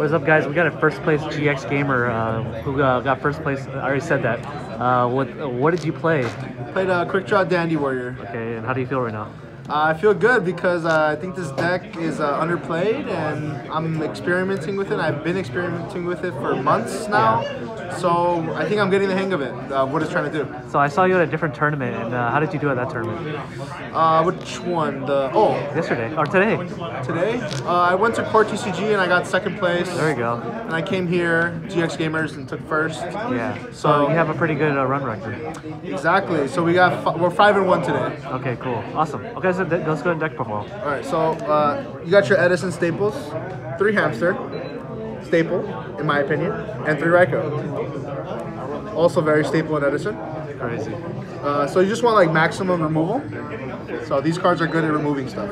What's up, guys? We got a first place GX Gamer who got first place. I already said that. What did you play? Played a QuickDraw Dandy Warrior. Okay, and how do you feel right now? I feel good because I think this deck is underplayed and I'm experimenting with it. I've been experimenting with it for months now. Yeah. So I think I'm getting the hang of it, what it's trying to do. So I saw you at a different tournament, and how did you do at that tournament? Which one? Yesterday, or today? Today? I went to Core TCG and I got second place. There you go. And I came here, GXGamers, and took first. Yeah. So you have a pretty good run record. Exactly. So we're 5-1 today. Okay, cool. Awesome. Okay, so let's go to deck profile. All right. So you got your Edison staples, 3 Hamster, staple, in my opinion, and 3 Raikou. Also very staple in Edison. Crazy. So you just want like maximum removal. So these cards are good at removing stuff.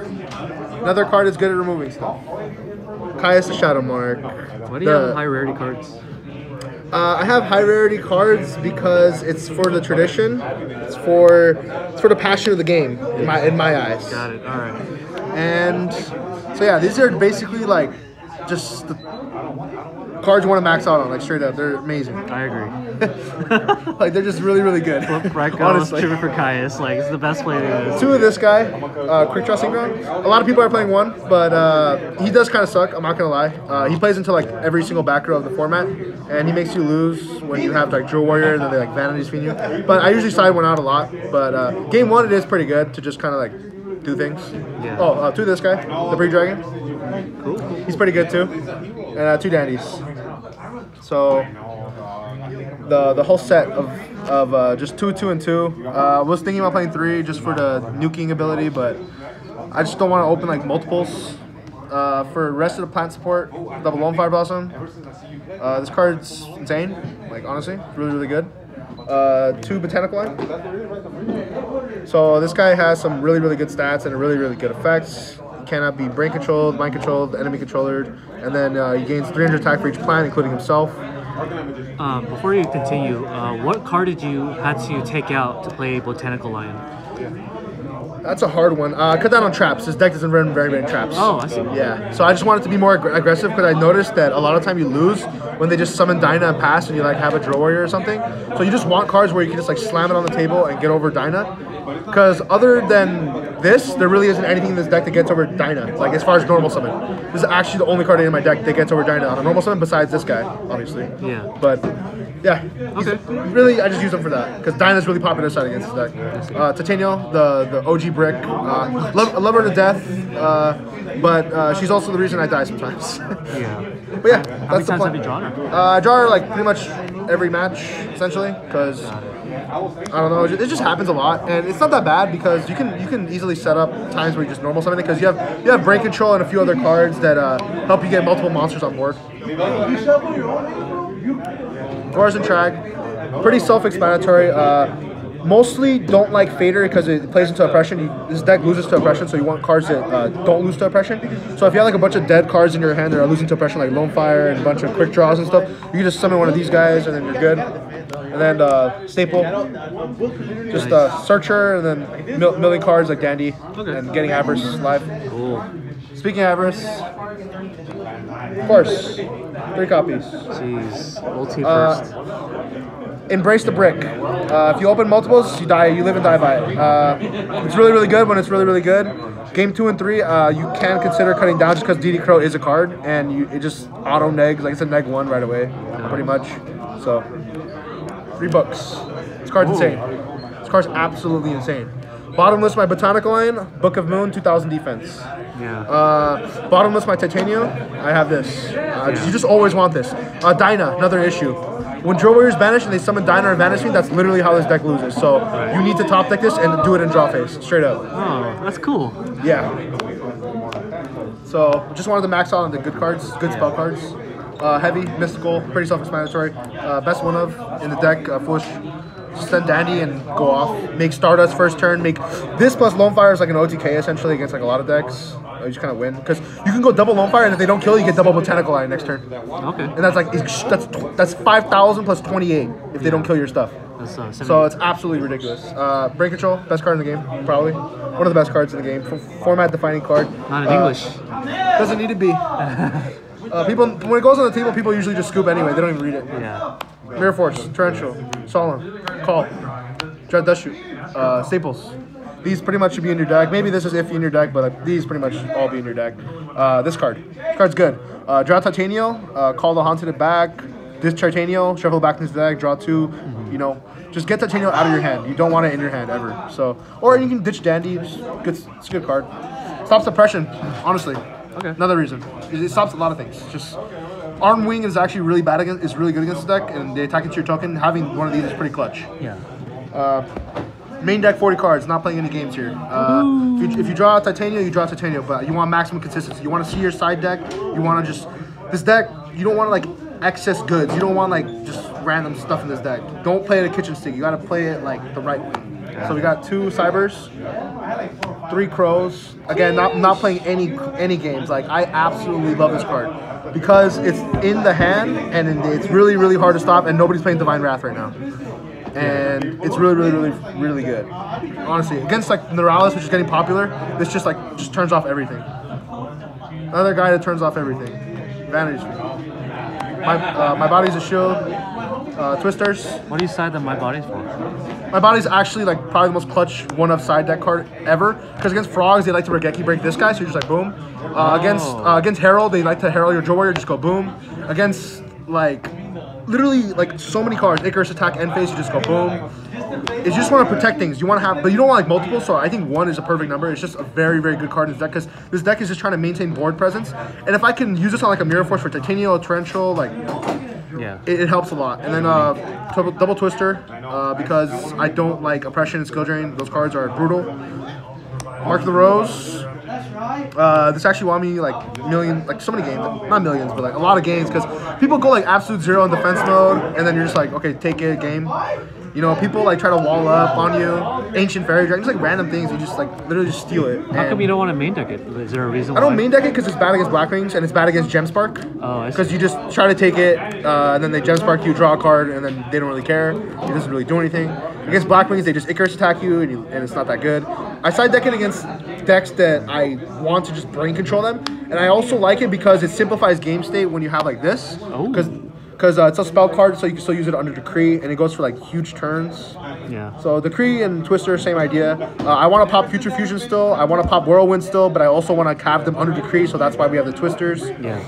Another card is good at removing stuff. Caius the Shadow Monarch. Why do you have high rarity cards? I have high rarity cards because it's for the tradition. It's for the passion of the game in my eyes. Got it. All right. And so yeah, these are basically like just the cards you want to max out on, like straight up. They're amazing. I agree. Like they're just really, really good. Honestly, tribute for Caius. Like it's the best play there is. 2 of this guy, QuickDraw Synchron. A lot of people are playing 1, but he does kind of suck. I'm not gonna lie. He plays into like every single back row of the format, and he makes you lose when you have like Drill Warrior and then they like Vanity Spin you. But I usually side 1 out a lot. But game 1 it is pretty good to just kind of like do things. Yeah. Oh, 2 of this guy, the Breed Dragon. Cool. He's pretty good too. And 2 Dandies. So the whole set of just 2, 2, and 2. I was thinking about playing 3 just for the nuking ability, but I just don't want to open like multiples. For rest of the plant support, double Lone Fire Blossom. This card's insane. Like honestly, really, really good. 2 Botanical Line. So this guy has some really, really good stats and really, really good effects. He cannot be brain controlled, mind controlled, enemy controlled, and then he gains 300 attack for each plant, including himself. Before you continue, what card did you had to take out to play Botanical Lion? That's a hard one. Cut down on traps. This deck doesn't run very many traps. Oh, I see. Yeah. So I just wanted to be more aggressive because I noticed that a lot of time you lose when they just summon Dyna and pass and you like have a Drill Warrior or something. So you just want cards where you can just like slam it on the table and get over Dyna. Because other than this, there really isn't anything in this deck that gets over Dyna. Like as far as normal summon. This is actually the only card in my deck that gets over Dyna on a normal summon besides this guy, obviously. Yeah. But yeah. Okay. Really, I just use them for that. Because Dyna's really popular side against this deck. Titania, the OG brick. I love her to death. But she's also the reason I die sometimes. Yeah. But yeah, How many times have you drawn her? I draw her like pretty much every match, essentially, because I don't know, it just happens a lot, and it's not that bad because you can easily set up times where you just normal summon it because you have brain control and a few other cards that help you get multiple monsters on board. Horizon Track, pretty self-explanatory. Mostly don't like Fader because it plays into Oppression. This deck loses to Oppression, so you want cards that don't lose to Oppression. So if you have like a bunch of dead cards in your hand that are losing to Oppression, like Lone Fire and a bunch of quick draws and stuff, you can just summon one of these guys and then you're good. And then Staple, just Searcher, and then milling cards like Dandy, and getting Avarice live. Cool. Speaking of Avarice, of course, 3 copies. Jeez, ulti first. Embrace the brick. If you open multiples, you die. You live and die by it. It's really, really good when it's really, really good. Game 2 and 3, you can consider cutting down just because DD Crow is a card, and it just auto negs, like it's a neg 1 right away, pretty much. So, 3 books. This card's insane. This card's absolutely insane. Bottomless, my Botanical Line, Book of Moon, 2000 defense. Yeah. Bottomless, my Titania. I have this. You just always want this. Dyna, another issue. When Drill Warriors banish and they summon Dyna or Vanish Fiend, that's literally how this deck loses. So you need to top deck this and do it in draw phase, straight up. Oh, that's cool. Yeah. So just wanted to max out on the good cards, good spell cards. Heavy, mystical, pretty self-explanatory. Best one of in the deck, Foolish. Just send Dandy and go off. Make Stardust first turn. Make this plus Lone Fire is like an OTK essentially against like a lot of decks. You just kind of win because you can go double Lone Fire and if they don't kill you get double Botanical Line next turn. Okay. And that's like that's 5,000 plus 28 if they don't kill your stuff. So it's absolutely ridiculous. Brain Control, best card in the game, probably. One of the best cards in the game. Format defining card. Not in English. Doesn't need to be. People, when it goes on the table, people usually just scoop anyway. They don't even read it. Yeah. Mirror Force, Torrential, Solemn, Call, Dread Dust Shoot, Staples. These pretty much should be in your deck. Maybe this is iffy in your deck, but like, these pretty much all be in your deck. This card's good. Draw Titanial, call the Haunted it back. This Titanial, shuffle back into the deck, draw 2. You know, just get Titanial out of your hand. You don't want it in your hand ever. So, or you can ditch Dandy. It's a good card. Stops suppression, honestly. Okay. Another reason. It stops a lot of things. Just Arm Wing is actually really bad against. Is really good against the deck, and they attack into your token. Having one of these is pretty clutch. Yeah. Main deck 40 cards. Not playing any games here. If you draw Titania, you draw Titania, but you want maximum consistency. You want to see your side deck. You want to just this deck. You don't want like excess goods. You don't want like just random stuff in this deck. Don't play it a kitchen sink. You got to play it like the right way. So we got 2 Cybers, 3 Crows. Again, not playing any games. Like I absolutely love this card because it's in the hand and it's really really hard to stop. And nobody's playing Divine Wrath right now, and it's really good. Honestly, against like Neuralis, which is getting popular, this just turns off everything. Another guy that turns off everything. Vanity Street. My body's a shield. Twisters. What do you side that my body's for? My body's actually like probably the most clutch one of side deck card ever. Because against Frogs, they like to Regeki break this guy, so you're just like boom. Against Herald, they like to Herald your Joe Warrior, just go boom. Against like literally like so many cards, Icarus attack, end phase, you just go boom. You just want to protect things. You want to have, but you don't want like multiple. So I think 1 is a perfect number. It's just a very good card in this deck because this deck is just trying to maintain board presence. And if I can use this on like a Mirror Force for Titanial, Torrential, like. Yeah. It helps a lot. And then double Twister because I don't like Oppression and Skill Drain. Those cards are brutal. Mark the Rose. This actually won me like so many games. Not millions, but like a lot of games because people go like absolute 0 in defense mode and then you're just like, okay, take it, game. You know, people like try to wall up on you. Ancient Fairy Dragon, just like random things. You just like literally just steal it. How come you don't want to main deck it? Is there a reason why? I don't main deck it because it's bad against Blackwings and it's bad against Gemspark. Oh, I see. Because you just try to take it and then they Gemspark you, draw a card, and then they don't really care. It doesn't really do anything. Against Blackwings, they just Icarus attack you and it's not that good. I side deck it against decks that I want to just brain control them. And I also like it because it simplifies game state when you have like this. Oh. Because it's a spell card, so you can still use it under Decree, and it goes for like huge turns. Yeah. So Decree and Twister, same idea. I want to pop Future Fusion still. I want to pop Whirlwind still, but I also want to have them under Decree, so that's why we have the Twisters. Yeah.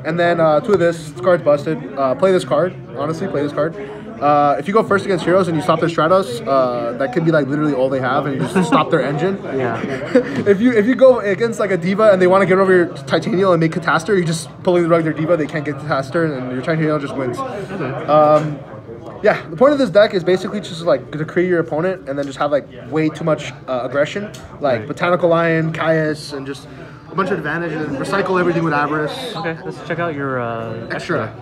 And then 2 of this card's busted. Play this card. Honestly, play this card. If you go first against heroes and you stop their Stratos, that could be like literally all they have, and you just stop their engine. Yeah. if you go against like a diva and they want to get over your Titanial and make Catastor, you just pulling the rug their diva, they can't get Catastor, and your Titanial just wins. Yeah, the point of this deck is basically just like decree your opponent and then just have like way too much aggression, like Botanical Lion, Caius, and just a bunch of advantage and recycle everything with Avarice. Okay, let's check out your Extra.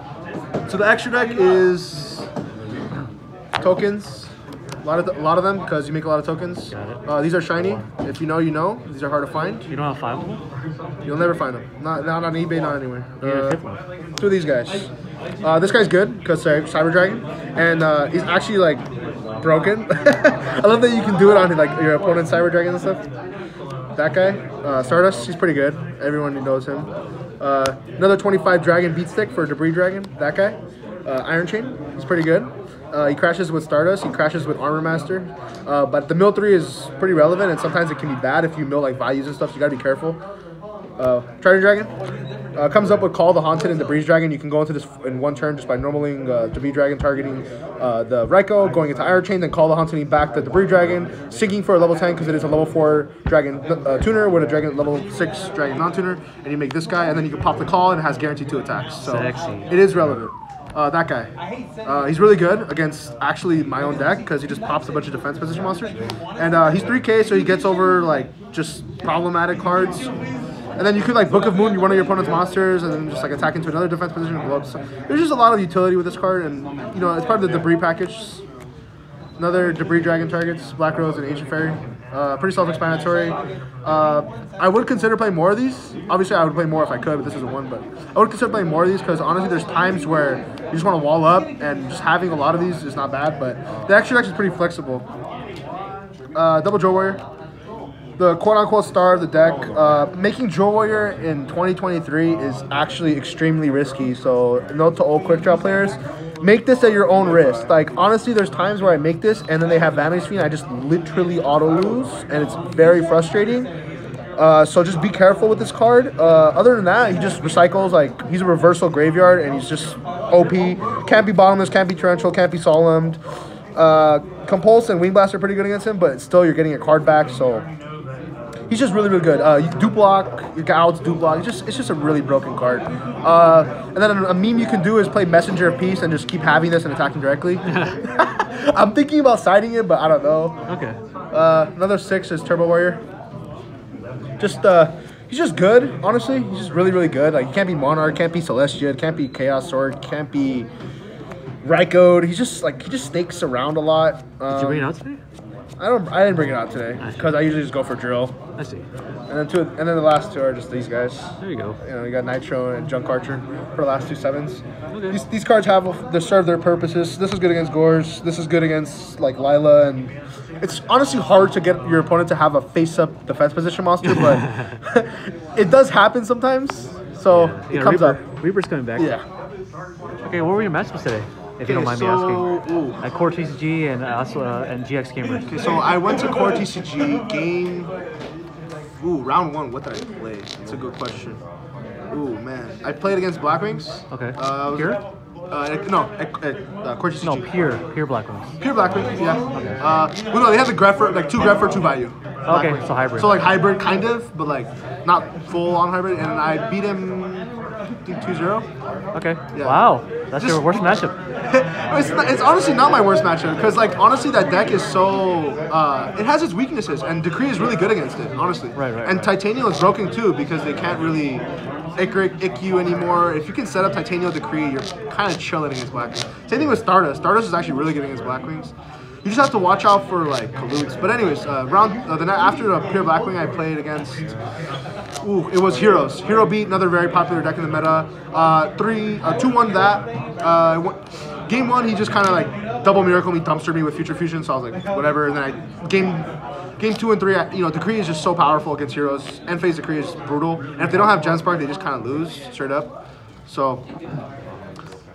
So the extra deck is tokens. A lot of them because you make a lot of tokens. These are shiny. If you know, you know. These are hard to find. You don't have 5 of them? You'll never find them. Not on eBay, not anywhere. Yeah, 5th one. 2 of these guys. This guy's good because Cyber Dragon, and he's actually like broken. I love that you can do it on like your opponent's Cyber Dragon and stuff. That guy, Stardust, he's pretty good. Everyone knows him. Another 25 Dragon Beat Stick for Debris Dragon. That guy, Iron Chain, he's pretty good. He crashes with Stardust, he crashes with Armor Master, but the mill 3 is pretty relevant, and sometimes it can be bad if you mill like values and stuff, so you gotta be careful. Trident Dragon comes up with Call the Haunted and the Breeze Dragon. You can go into this in 1 turn just by normaling Debris Dragon, targeting the Raikou, going into Iron Chain, then Call the Haunted back the Debris Dragon, sinking for a level 10 because it is a level 4 Dragon tuner with a Dragon level 6 Dragon non-tuner, and you make this guy, and then you can pop the Call, and it has guaranteed 2 attacks. So Sexy. It is relevant. That guy. He's really good against actually my own deck because he just pops a bunch of defense position monsters. And he's 3k, so he gets over like just problematic cards. And then you could like Book of Moon, one of your opponent's monsters, and then just like attack into another defense position and blow up. So there's just a lot of utility with this card, and you know, it's part of the Debris package. Another Debris Dragon targets, Black Rose and Ancient Fairy. Pretty self-explanatory. I would consider playing more of these. Obviously, I would play more if I could, but this isn't one. But I would consider playing more of these because honestly, there's times where you just want to wall up, and just having a lot of these is not bad. But the extra deck is pretty flexible. Double Joe Warrior. the quote-unquote star of the deck. Making Drill Warrior in 2023 is actually extremely risky. So note to all QuickDraw players, make this at your own risk. Like, honestly, there's times where I make this and then they have Vanity's Fiend. I just literally auto-lose, and it's very frustrating. So just be careful with this card. Other than that, he just recycles. Like, he's a reversal graveyard, and he's just OP. Can't be bottomless, can't be torrential, can't be solemned. Compulse and Wing Blast are pretty good against him, but still you're getting a card back, so he's just really, really good. You dupe block, your Gouts dupe block. It's just a really broken card. And then a meme you can do is play Messenger of Peace and just keep having this and attacking directly. I'm thinking about siding it, but I don't know. Okay. Another 6 is Turbo Warrior. He's just good, honestly. He's just really, really good. Like, he can't be Monarch, can't be Celestia, can't be Chaos Sword, can't be Rycode. He just snakes around a lot. Did you bring it out today? I didn't bring it out today because I usually just go for drill. I see. And then the last 2 are just these guys. There you go. You know, you got Nitro and Junk Archer for the last 2 7s. Okay. These cards they serve their purposes. This is good against Gores. This is good against like Lila, and it's honestly hard to get your opponent to have a face-up defense position monster, but it does happen sometimes. So it comes up. Reaper's coming back. Yeah. Okay, what were your matchups today? If you don't mind me asking. At Core TCG and also and GXGamers. Okay, so I went to Core TCG game. Round 1. What did I play? That's a good question. Man, I played against Blackwings. Okay. Pure? Core TCG. No, pure Blackwings. Pure Blackwings, yeah. Okay. No, they have the Greffer, like 2 Greffer, 2 value. Okay, so hybrid. So like hybrid, kind of, but like not full on hybrid. And I beat him, I think 2-0. Okay. Yeah. Wow, that's your worst matchup. It's honestly not my worst matchup because, like, honestly, that deck is so it has its weaknesses, and Decree is really good against it, honestly. Right. And Titanium is broken too because they can't really ick you anymore. If you can set up Titanium Decree, you're kind of chilling against Blackwings. Same thing with Stardust. Stardust is actually really good against Blackwings. You just have to watch out for like colludes. But anyways, the night after the Pure Blackwing, I played against. It was Heroes. Hero Beat, another very popular deck in the meta. 2-1 that. Game 1, he just kind of like double miracle me, dumpster me with Future Fusion. So I was like, whatever. And then game 2 and 3, Decree is just so powerful against Heroes. End phase Decree is brutal. And if they don't have Gen Spark, they just kind of lose straight up. So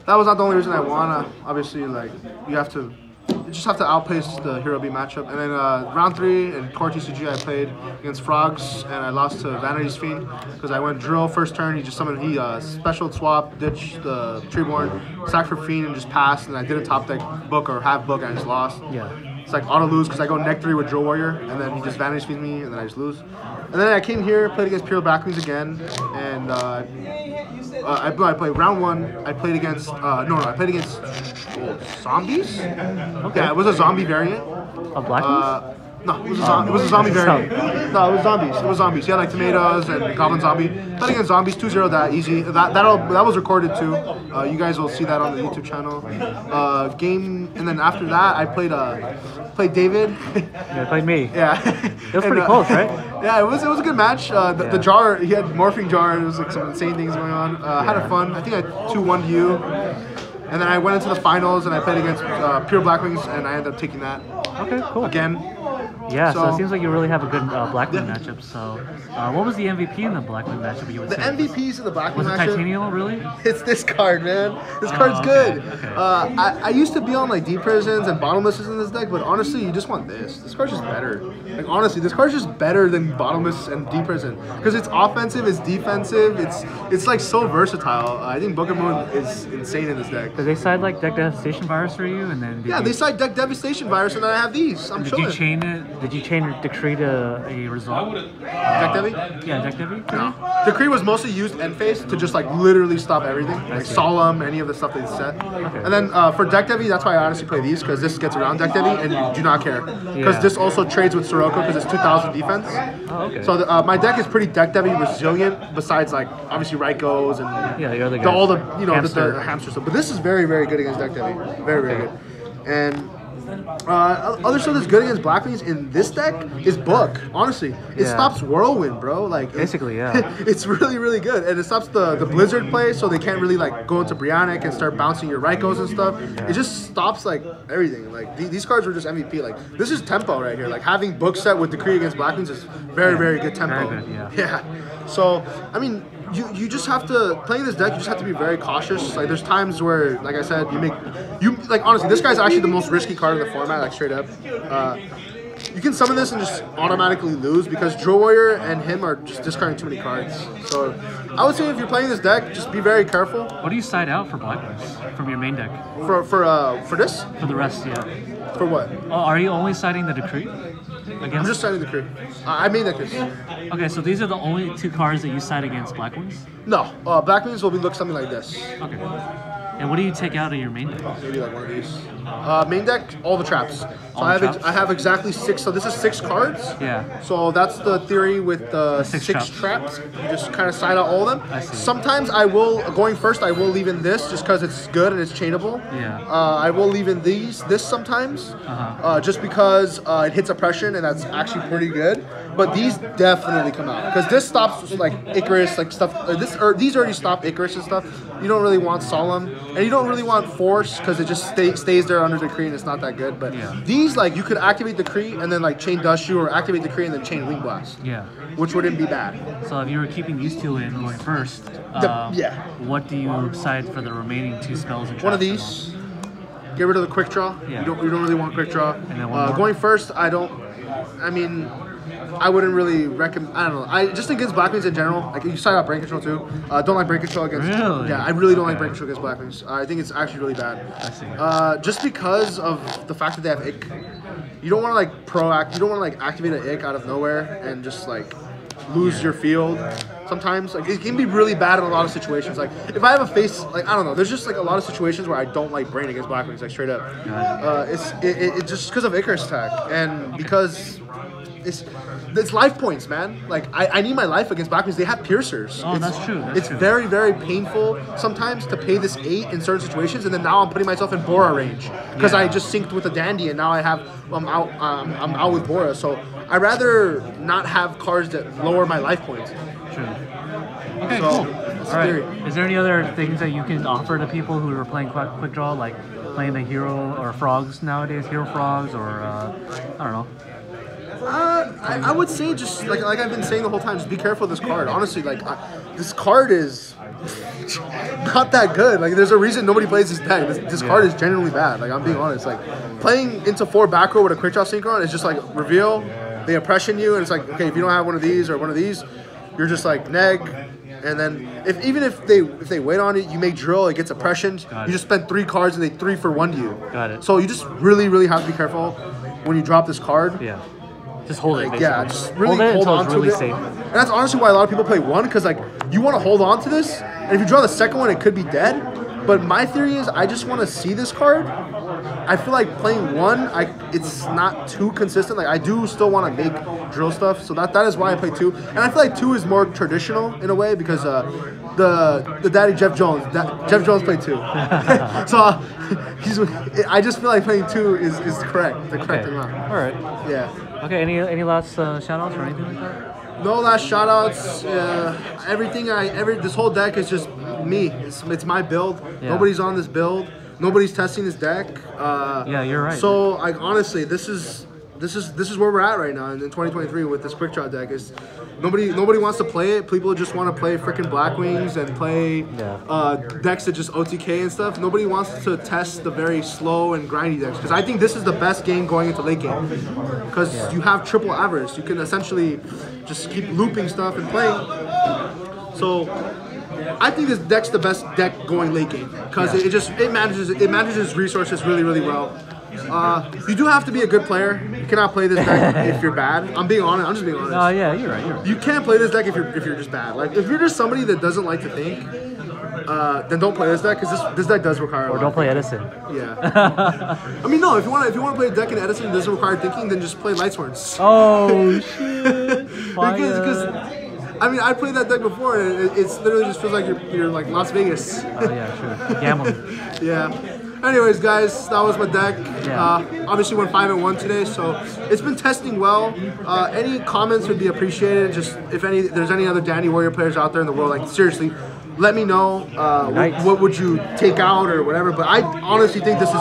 that was not the only reason I won. Obviously, like you just have to outpace the Hero B matchup. And then round 3 in Core TCG, I played against Frogs, and I lost to Vanity's Fiend because I went drill first turn. He just summoned, special swap, ditched the Treeborn, sacked for Fiend, and just passed. And I did a top deck book or half book, and I just lost. Yeah. It's like auto lose because I go neck 3 with Drill Warrior, and then he just Vanity's Fiend me, and then I just lose. And then I came here, played against Pure Blackwings again, and I played round 1. I played against I played against zombies. Okay. Yeah, it was a zombie variant. Of Blackwings? No, it was a zombie variant. No, it was zombies. It was zombies. He had like tomatoes and goblin zombie. Played against zombies, 2-0 that easy. That was recorded too. You guys will see that on the YouTube channel. And then after that, I played David. Yeah, played me. Yeah. It was pretty close, right? Yeah, it was a good match. The jar, he had morphing jar. There was like some insane things going on. Had a fun. I think I 2-1'd you. And then I went into the finals and I played against Pure Blackwings and I ended up taking that. Okay, cool. Again. Yeah, so it seems like you really have a good Blackwing matchup. So, what was the MVP in the Blackwing matchup? You would say? The MVPs in the Blackwing matchup. Was it Titanium, really? It's this card, man. This card's good. Okay. I used to be on like deep prisons and bottomlesses in this deck, but honestly, you just want this. This card's just better. Like honestly, this card's just better than bottomless and deep prison because it's offensive, it's defensive, it's like so versatile. I think Book of Moon is insane in this deck. Did they side like deck devastation virus for you, and then they side deck devastation virus, and then I have these. I'm chilling. Did you chain it? Did you chain Decree to a result? Deck Devi? Yeah, Deck Devi? No. Decree was mostly used end phase to just like literally stop everything. Like Solemn, any of the stuff they set. Okay. And then for Deck Devi, that's why I honestly play these, because this gets around Deck Devi and you do not care. Because this also trades with Sirocco because it's 2000 defense. Oh, okay. So my deck is pretty Deck Devi resilient, besides like obviously Raikos and the other all the hamster. the hamster stuff. But this is very, very good against Deck Devi. Very, very good. And Other stuff that's good against Black Wings in this deck is Book. Honestly, it stops Whirlwind, bro. Like basically, yeah. It's really, really good, and it stops the Blizzard play, so they can't really like go into Brionic and start bouncing your Rykos and stuff. It just stops like everything. Like these cards were just MVP. Like this is tempo right here. Like having Book set with Decree against Black Wings is very, very good tempo. Very good, yeah. Yeah. So I mean. You just have to, playing this deck, you just have to be very cautious. Like, there's times where, like I said, like, honestly, this guy's actually the most risky card in the format, like, straight up. You can summon this and just automatically lose because Drill Warrior and him are just discarding too many cards. So, I would say if you're playing this deck, just be very careful. What do you side out for Black Wings from your main deck? For this? For the rest, yeah. For what? Oh, are you only siding the Decree? Against? I'm just siding the Decree. I made that case. Okay, so these are the only 2 cards that you side against Black Wings? No, Black Wings will look something like this. Okay. And what do you take out of your main deck? Maybe like one of these. Main deck, all the traps. So traps? I have exactly 6. So this is 6 cards. Yeah. So that's the theory with the 6 traps. You just kind of side out all of them. I see. Sometimes I will, going first, I will leave in this just because it's good and it's chainable. Yeah. I will leave in this sometimes, just because it hits oppression and that's actually pretty good. But these definitely come out because this stops like Icarus, like stuff. These already stop Icarus and stuff. You don't really want Solemn, and you don't really want Force because it just stays there under Decree and it's not that good. But these, like, you could activate Decree and then like chain Dust Shoe or activate Decree and then chain Wing Blast. Yeah. Which wouldn't be bad. So if you were keeping these 2 in going first, what do you side for the remaining 2 spells and traps? One of these. Get rid of the Quick Draw. Yeah. You don't really want Quick Draw. And then one more. Going first, I wouldn't really recommend. I don't know. Just against Black Wings in general. Like you side out Brain Control too. Don't like Brain Control against. Really? Yeah, I really don't like Brain Control against Black Wings. I think it's actually really bad. I see. Just because of the fact that they have Ick. You don't want to like You don't want to like activate an Ick out of nowhere and just like lose your field. Sometimes like it can be really bad in a lot of situations. Like if I have a face, like I don't know. There's just like a lot of situations where I don't like Brain against Black Wings, like straight up. It's just because of Icarus attack and because. It's life points, man. Like I need my life against Black Wings. They have piercers. Oh, that's true. It's very, very painful sometimes to pay this 8 in certain situations, and then now I'm putting myself in Bora range because I just synced with a Dandy, and now I'm out with Bora. So I'd rather not have cards that lower my life points. True. Okay, cool. All right. Is there any other things that you can offer to people who are playing Quick Draw, like playing the hero or frogs nowadays, hero frogs, or I don't know? I would say just like I've been saying the whole time, just be careful of this card. Honestly, like this card is not that good. Like there's a reason nobody plays this deck. This card is genuinely bad. Like I'm being honest. Like playing into 4 back row with a Quick Draw Synchron is just like reveal, they oppression you, and it's like okay, if you don't have one of these or one of these, you're just like neg. And then even if they wait on it, you make drill, it gets oppression. You just spend 3 cards and they 3 for 1 to you. Got it. So you just really, really have to be careful when you drop this card. Yeah. Just hold it, basically. Yeah, just really hold on to really it. safe. And that's honestly why a lot of people play 1, because like you want to hold on to this, and if you draw the second one, it could be dead. But my theory is I just want to see this card. I feel like playing 1, it's not too consistent. Like I do still want to make drill stuff, so that is why I play 2. And I feel like 2 is more traditional in a way because the daddy Jeff Jones played 2. So I just feel like playing 2 is correct. The correct amount. All right. Yeah. Okay, any last shout-outs or anything like that? No last shout-outs. This whole deck is just me. It's my build. Yeah. Nobody's on this build. Nobody's testing this deck. Yeah, you're right. So, like, honestly, this is where we're at right now in 2023 with this Quick Draw deck. Is nobody wants to play it. People just want to play freaking Black Wings and play decks that just OTK and stuff. Nobody wants to test the very slow and grindy decks because I think this is the best game going into late game because you have triple avarice. You can essentially just keep looping stuff and playing. So I think this deck's the best deck going late game because it manages resources really, really well. You do have to be a good player. You cannot play this deck if you're bad. I'm being honest. I'm just being honest. Yeah, you're right. You can't play this deck if you're just bad. Like if you're just somebody that doesn't like to think, then don't play this deck because this deck does require. Or don't play Edison. Yeah. I mean, no. If you want to play a deck in Edison that doesn't require thinking, then just play Lightsworns. Oh shit! because I mean, I played that deck before, and it's literally just feels like you're like Las Vegas. Oh yeah, sure. Gambling. Yeah. Anyways, guys, that was my deck. Yeah. Obviously went 5-1 today, so it's been testing well. Any comments would be appreciated. Just if there's any other Dandy Warrior players out there in the world, like seriously, let me know. What would you take out or whatever? But I honestly think this is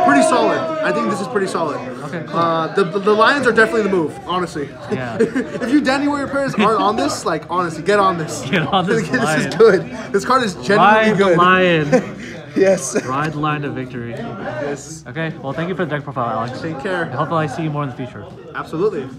pretty solid. I think this is pretty solid. Okay, cool. The Lions are definitely the move, honestly. Yeah. If you Dandy Warrior players aren't on this, like honestly, get on this. Get on this. This is good. This card is genuinely good. Ride the lion. Yes. Ride the line to victory. Yes. Okay, well, thank you for the deck profile, Alex. Take care. Hopefully I see you more in the future. Absolutely.